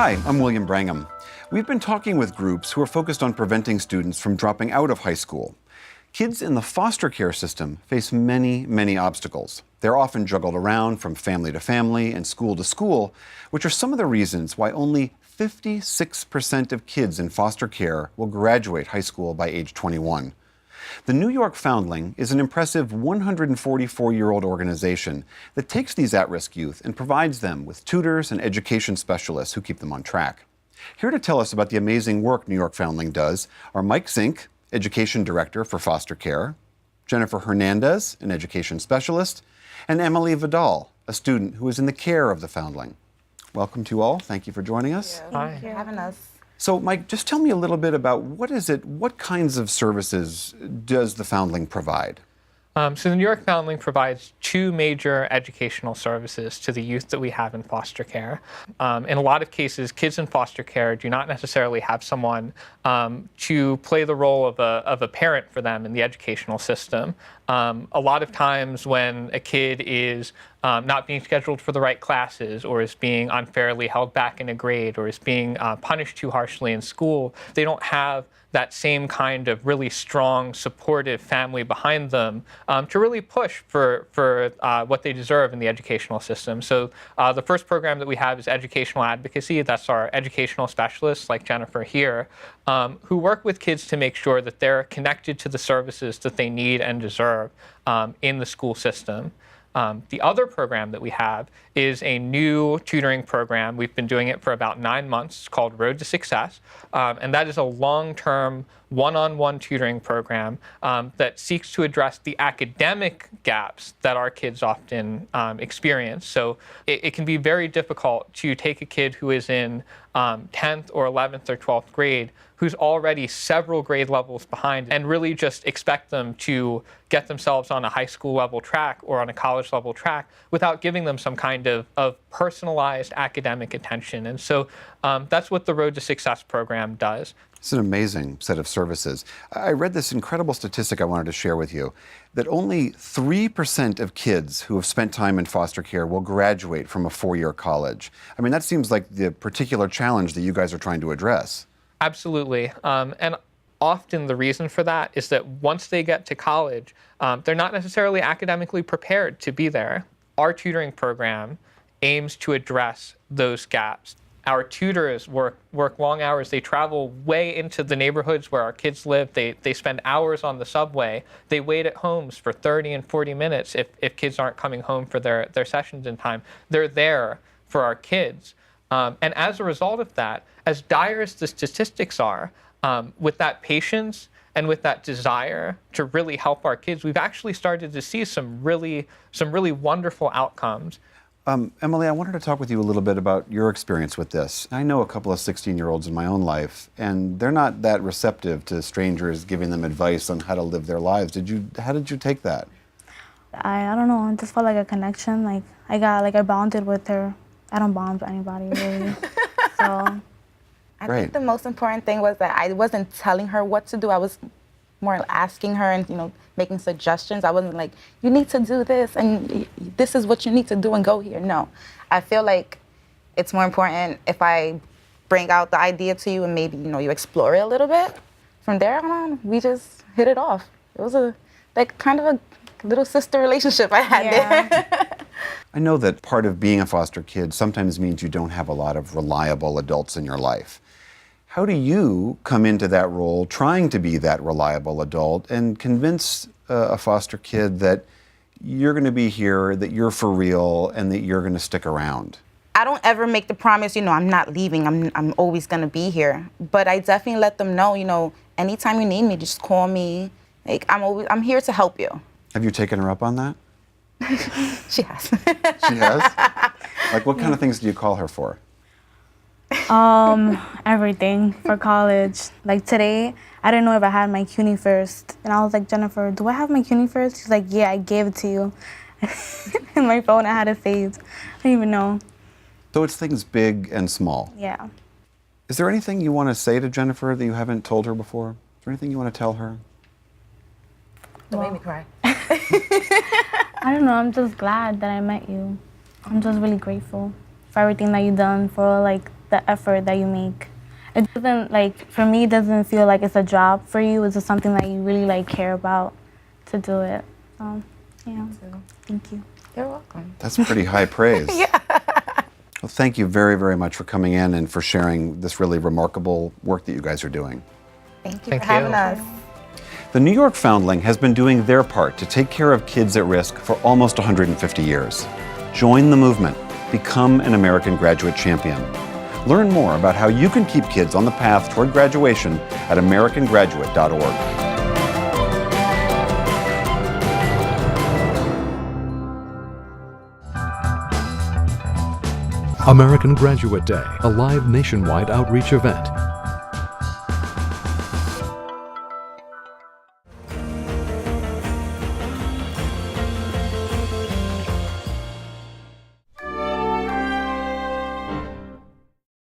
Hi, I'm William Brangham. We've been talking with groups who are focused on preventing students from dropping out of high school. Kids in the foster care system face many, many obstacles. They're often juggled around from family to family and school to school, which are some of the reasons why only 56% of kids in foster care will graduate high school by age 21. The New York Foundling is an impressive 144-year-old organization that takes these at-risk youth and provides them with tutors and education specialists who keep them on track. Here to tell us about the amazing work New York Foundling does are Mike Zink, Education Director for Foster Care, Jennifer Hernandez, an Education Specialist, and Emely Vidal, a student who is in the care of the Foundling. Welcome to you all. Thank you for joining us. Thank you for having us. So, Mike, just tell me a little bit about what kinds of services does the Foundling provide? So the New York Foundling provides two major educational services to the youth that we have in foster care. In a lot of cases, kids in foster care do not necessarily have someone to play the role of a parent for them in the educational system. A lot of times when a kid is not being scheduled for the right classes, or is being unfairly held back in a grade, or is being punished too harshly in school, they don't have that same kind of really strong, supportive family behind them to really push for what they deserve in the educational system. So the first program that we have is educational advocacy. That's our educational specialists, like Jennifer here, who work with kids to make sure that they're connected to the services that they need and deserve in the school system. The other program that we have is a new tutoring program. We've been doing it for about 9 months. It's called Road to Success, and that is a long-term, one-on-one tutoring program that seeks to address the academic gaps that our kids often experience. So it can be very difficult to take a kid who is in 10th or 11th or 12th grade who's already several grade levels behind and really just expect them to get themselves on a high school level track or on a college level track without giving them some kind of personalized academic attention. And so that's what the Road to Success program does. It's an amazing set of services. I read this incredible statistic I wanted to share with you, that only 3% of kids who have spent time in foster care will graduate from a four-year college. I mean, that seems like the particular challenge that you guys are trying to address. Absolutely. And often the reason for that is that once they get to college, they're not necessarily academically prepared to be there. Our tutoring program aims to address those gaps. Our tutors work long hours. They travel way into the neighborhoods where our kids live. They spend hours on the subway. They wait at homes for 30 and 40 minutes if kids aren't coming home for their sessions in time. They're there for our kids. And as a result of that, as dire as the statistics are, with that patience and with that desire to really help our kids, we've actually started to see some really wonderful outcomes. Emely, I wanted to talk with you a little bit about your experience with this. I know a couple of 16-year-olds in my own life, and they're not that receptive to strangers giving them advice on how to live their lives. How did you take that? I don't know, I just felt like a connection. Like I bonded with her. I don't bond with anybody really. So I think the most important thing was that I wasn't telling her what to do. I was more asking her and, making suggestions. I wasn't like, you need to do this and this is what you need to do and go here. No, I feel like it's more important if I bring out the idea to you and maybe, you explore it a little bit. From there on, we just hit it off. It was kind of a little sister relationship I had there. I know that part of being a foster kid sometimes means you don't have a lot of reliable adults in your life. How do you come into that role trying to be that reliable adult and convince a foster kid that you're going to be here, that you're for real, and that you're going to stick around? I don't ever make the promise, I'm not leaving, I'm always going to be here. But I definitely let them know, anytime you need me, just call me. Like, I'm here to help you. Have you taken her up on that? She has. She has? Like, what kind of things do you call her for? Everything for college. Like today, I didn't know if I had my CUNY first. And I was like, Jennifer, do I have my CUNY first? She's like, yeah, I gave it to you. In my phone, I had it saved. I didn't even know. So it's things big and small. Yeah. Is there anything you want to say to Jennifer that you haven't told her before? Is there anything you want to tell her? Don't make me cry. I don't know, I'm just glad that I met you. I'm just really grateful for everything that you've done, for the effort that you make. It doesn't, like, for me, it doesn't feel like it's a job for you. It's just something that you really, like, care about to do it. So, yeah, thank you. You're welcome. That's pretty high praise. Yeah. Well, thank you very, very much for coming in and for sharing this really remarkable work that you guys are doing. Thank you Thank for having you. us. The New York Foundling has been doing their part to take care of kids at risk for almost 150 years. Join the movement. Become an American Graduate Champion. Learn more about how you can keep kids on the path toward graduation at americangraduate.org. American Graduate Day, a live nationwide outreach event.